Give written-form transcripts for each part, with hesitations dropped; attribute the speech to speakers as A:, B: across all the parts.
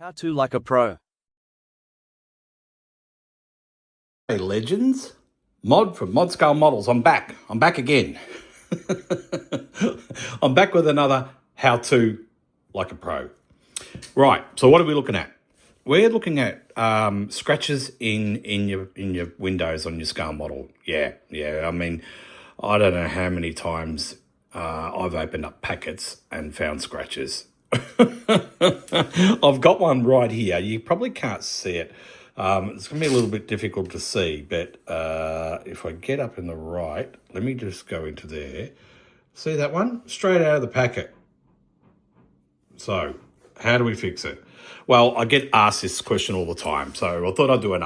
A: How to like a pro.
B: Hey legends, Mod from Mod Scale Models. I'm back again. I'm back with another how to like a pro. Right, so what are we looking at? We're looking at scratches in your windows on your scale model. Yeah. I mean, I don't know how many times I've opened up packets and found scratches. I've got one right here. You probably can't see it. It's going to be a little bit difficult to see, but if I get up in the right, let me just go into there. See that one? Straight out of the packet. So how do we fix it? Well, I get asked this question all the time, so I thought I'd do an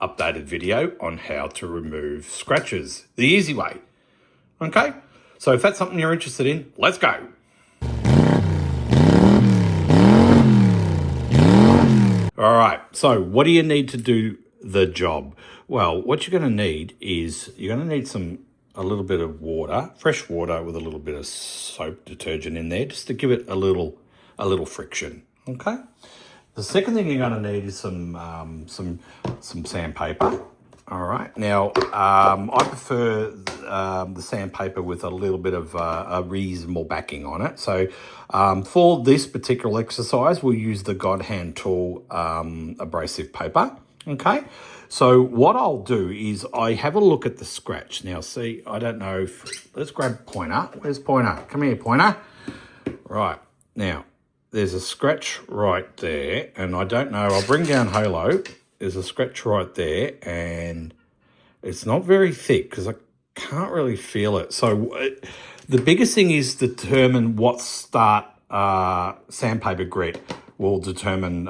B: updated video on how to remove scratches the easy way. Okay? So if that's something you're interested in, let's go. All right, so what do you need to do the job? Well, what you're going to need is you're going to need a little bit of water, fresh water with a little bit of soap detergent in there, just to give it a little friction. Okay. The second thing you're going to need is some sandpaper. All right. Now, I prefer the sandpaper with a little bit of a reasonable backing on it. So for this particular exercise, we'll use the God Hand Tool abrasive paper. Okay. So what I'll do is I have a look at the scratch. Now, see, I don't know if... Let's grab Pointer. Where's Pointer? Come here, Pointer. Right. Now, there's a scratch right there, and I don't know. I'll bring down Halo. There's a scratch right there, and it's not very thick because I can't really feel it. So the biggest thing is determine what start sandpaper grit will determine,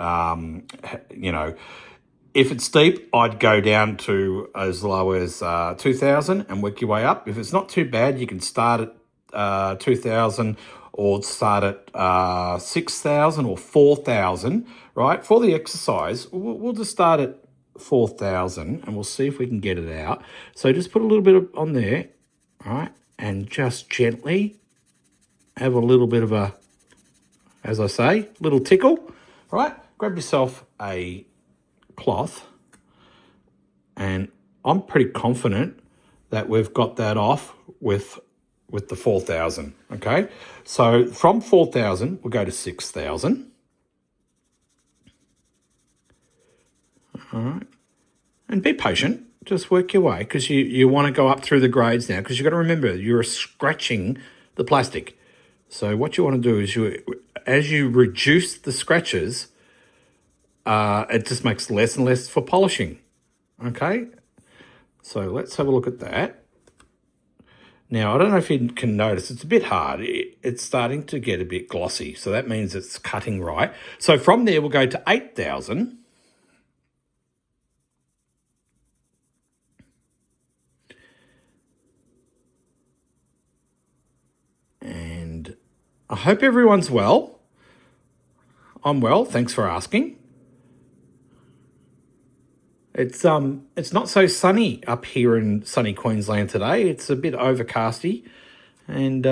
B: if it's deep, I'd go down to as low as 2,000 and work your way up. If it's not too bad, you can start at 2,000 or start at 6,000 or 4,000, right? For the exercise, we'll just start at 4,000 and we'll see if we can get it out. So just put a little bit on there, right? And just gently have a little bit of a, as I say, little tickle, right? Grab yourself a cloth, and I'm pretty confident that we've got that off with the 4,000. Okay, so from 4,000 we'll go to 6,000. All right, and be patient, just work your way, because you want to go up through the grades now, because you've got to remember you're scratching the plastic. So what you want to do is as you reduce the scratches, it just makes less and less for polishing. Okay, so let's have a look at that. Now, I don't know if you can notice, it's a bit hard. It's starting to get a bit glossy, so that means it's cutting right. So from there, we'll go to 8,000. And I hope everyone's well. I'm well, thanks for asking. It's not so sunny up here in sunny Queensland today. It's a bit overcasty, and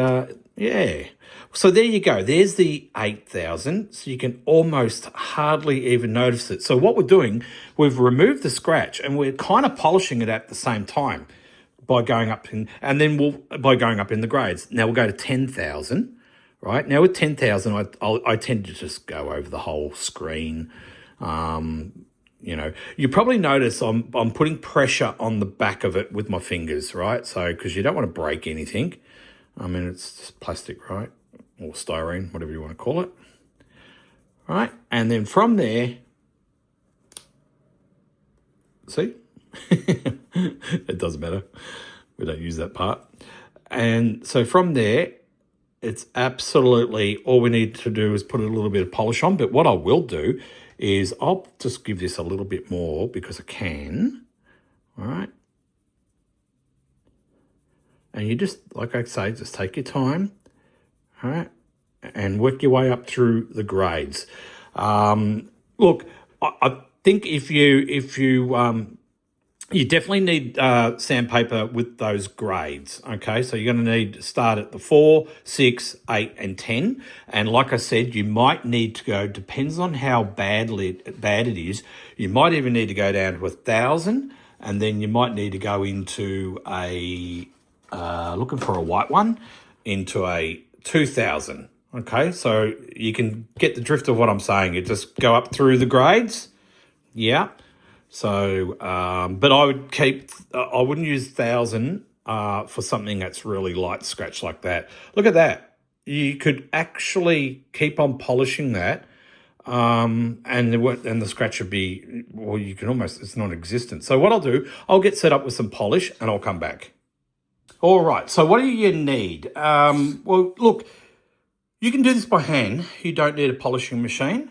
B: yeah. So there you go. There's the 8,000. So you can almost hardly even notice it. So what we're doing, we've removed the scratch, and we're kind of polishing it at the same time by going up by going up in the grades. Now we'll go to 10,000. Right now with 10,000, I tend to just go over the whole screen. You probably notice I'm putting pressure on the back of it with my fingers, right? So, because you don't want to break anything. I mean, it's just plastic, right? Or styrene, whatever you want to call it. Right? And then from there, see? It doesn't matter. We don't use that part. And so from there, it's absolutely, all we need to do is put a little bit of polish on. But what I will do is I'll just give this a little bit more because I can. All right. And you just, like I say, just take your time. All right. And work your way up through the grades. Look, I think if you You definitely need sandpaper with those grades, okay? So you're going to need to start at the 4, 6, 8, and 10. And like I said, you might need to go, depends on how bad it is, you might even need to go down to 1,000, and then you might need to go into a, looking for a white one, into a 2,000, okay? So you can get the drift of what I'm saying. You just go up through the grades, yeah. So, but I would I wouldn't use 1,000 for something that's really light scratch like that. Look at that. You could actually keep on polishing that, and the scratch would be, well, you can almost, it's non-existent. So what I'll do, I'll get set up with some polish and I'll come back. All right, so what do you need? Well, look, you can do this by hand. You don't need a polishing machine.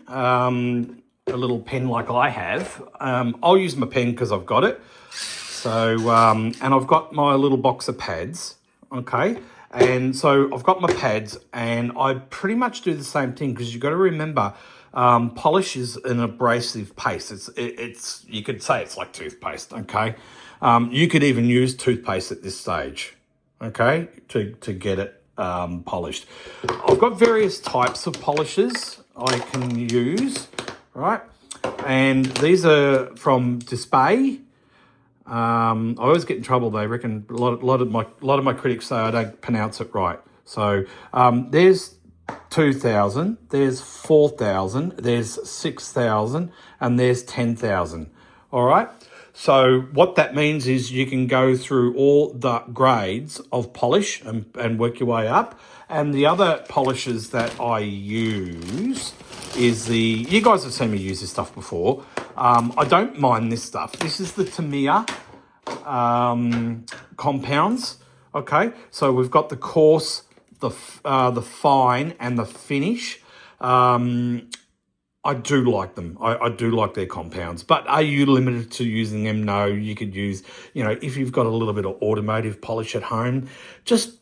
B: A little pen like I have. I'll use my pen because I've got it. So, and I've got my little box of pads, okay? And so I've got my pads and I pretty much do the same thing because you've got to remember, polish is an abrasive paste. It's you could say it's like toothpaste, okay? You could even use toothpaste at this stage, okay, to get it polished. I've got various types of polishes I can use, right? And these are from Display. I always get in trouble. They reckon a lot of my critics say I don't pronounce it right. So there's 2,000, there's 4,000, there's 6,000, and there's 10,000. All right. So what that means is you can go through all the grades of polish and work your way up. And the other polishes that I use is you guys have seen me use this stuff before. I don't mind this stuff. This is the Tamiya compounds. Okay, so we've got the coarse, the fine, and the finish. I do like them. I do like their compounds. But are you limited to using them? No, you could use, if you've got a little bit of automotive polish at home, just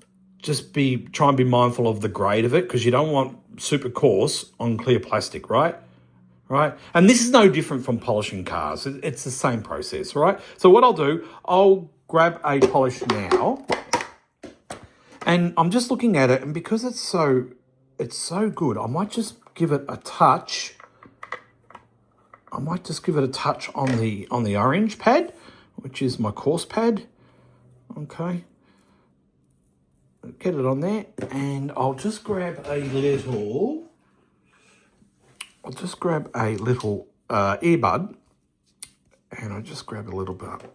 B: try and be mindful of the grade of it because you don't want super coarse on clear plastic, right? Right. And this is no different from polishing cars. It's the same process, right? So what I'll do, I'll grab a polish now and I'm just looking at it, and because it's so good, I might just give it a touch. I might just give it a touch on the orange pad, which is my coarse pad. Okay. Get it on there, and I'll just grab a little earbud, and I'll just grab a little bit.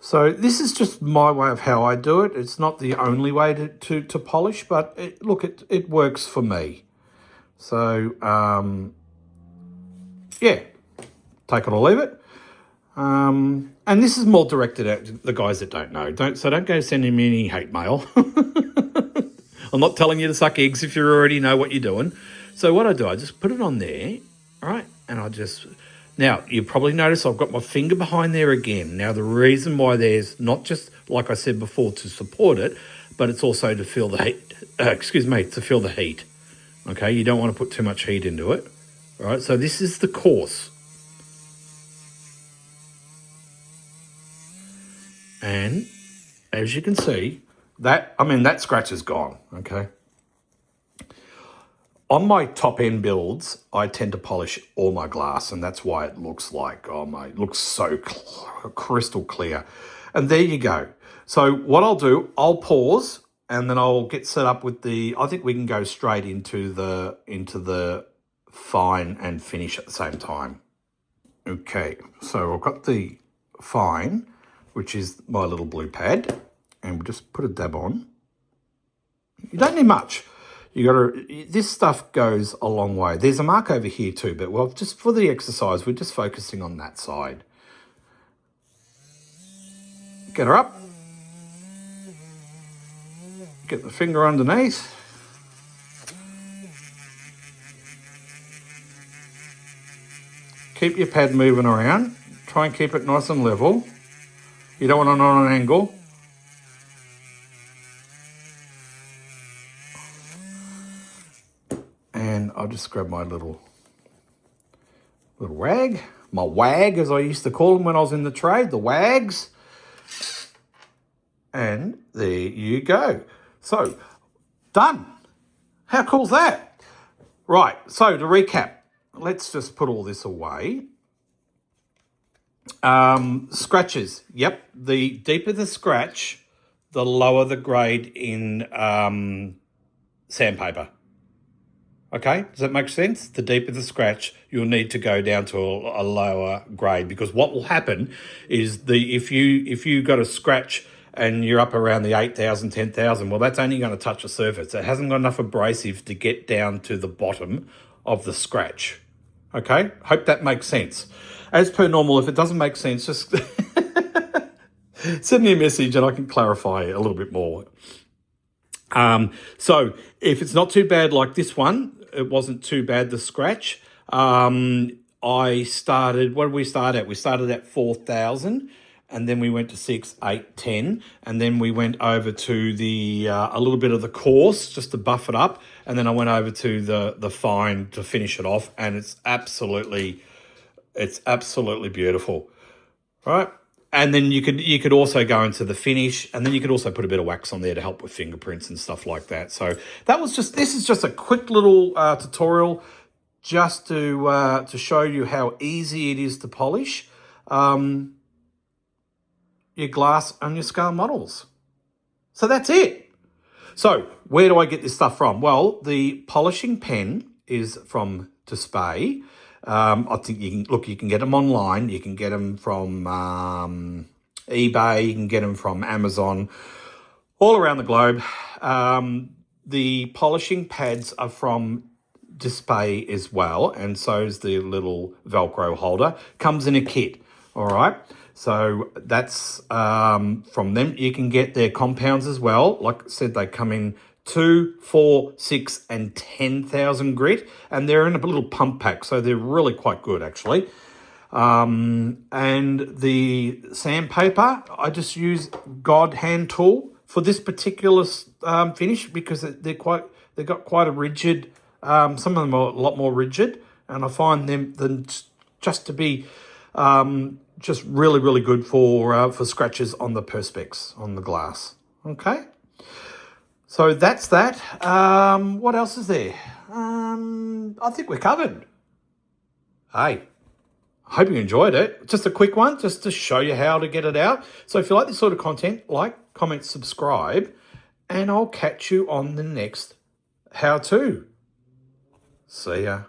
B: So this is just my way of how I do it. It's not the only way to polish, but it works for me. So, yeah, take it or leave it. And this is more directed at the guys that don't know. Don't go sending me any hate mail. I'm not telling you to suck eggs if you already know what you're doing. So what I do, I just put it on there, right? And now you probably notice I've got my finger behind there again. Now the reason why there's not just, like I said before, to support it, but it's also to feel the heat, to feel the heat. Okay, you don't want to put too much heat into it. All right, so this is the coarse. And as you can see, that scratch is gone, okay? On my top end builds, I tend to polish all my glass, and that's why it looks like, it looks so crystal clear. And there you go. So what I'll do, I'll pause, and then I'll get set up with I think we can go straight into the fine and finish at the same time. Okay, so I've got the fine, which is my little blue pad, and we'll just put a dab on. You don't need much. This stuff goes a long way. There's a mark over here too, but just for the exercise, we're just focusing on that side. Get her up. Get the finger underneath. Keep your pad moving around. Try and keep it nice and level. You don't want it on an angle. And I'll just grab my little Little rag. My wag, as I used to call them when I was in the trade, the wags. And there you go. So, done. How cool's that? Right, so to recap, let's just put all this away. Scratches. Yep, the deeper the scratch, the lower the grade in sandpaper. Okay, does that make sense? The deeper the scratch, you'll need to go down to a lower grade, because what will happen is if you got a scratch and you're up around the 8,000, 10,000, well, that's only going to touch the surface. It hasn't got enough abrasive to get down to the bottom of the scratch. Okay, hope that makes sense. As per normal, if it doesn't make sense, just send me a message and I can clarify a little bit more. So if it's not too bad like this one, it wasn't too bad, the scratch. I started, what did we start at? We started at 4,000, and then we went to 6, 8, 10, and then we went over to the a little bit of the coarse just to buff it up, and then I went over to the fine to finish it off, and it's absolutely beautiful, right? And then you could also go into the finish, and then you could also put a bit of wax on there to help with fingerprints and stuff like that. So this is just a quick little tutorial just to show you how easy it is to polish your glass and your scale models. So that's it. So where do I get this stuff from? Well, the polishing pen is from Paasche. I think you can get them online. You can get them from eBay. You can get them from Amazon, all around the globe. The polishing pads are from Paasche as well, and so is the little Velcro holder. Comes in a kit, all right? So that's from them. You can get their compounds as well. Like I said, they come in 2, 4, 6, and 10,000 grit, and they're in a little pump pack, so they're really quite good actually. And the sandpaper, I just use God hand tool for this particular finish, because they've got quite a rigid. Some of them are a lot more rigid, and I find them just to be just really, really good for scratches on the perspex on the glass. Okay. So that's that. What else is there? I think we're covered. Hey, I hope you enjoyed it. Just a quick one, just to show you how to get it out. So if you like this sort of content, like, comment, subscribe, and I'll catch you on the next how-to. See ya.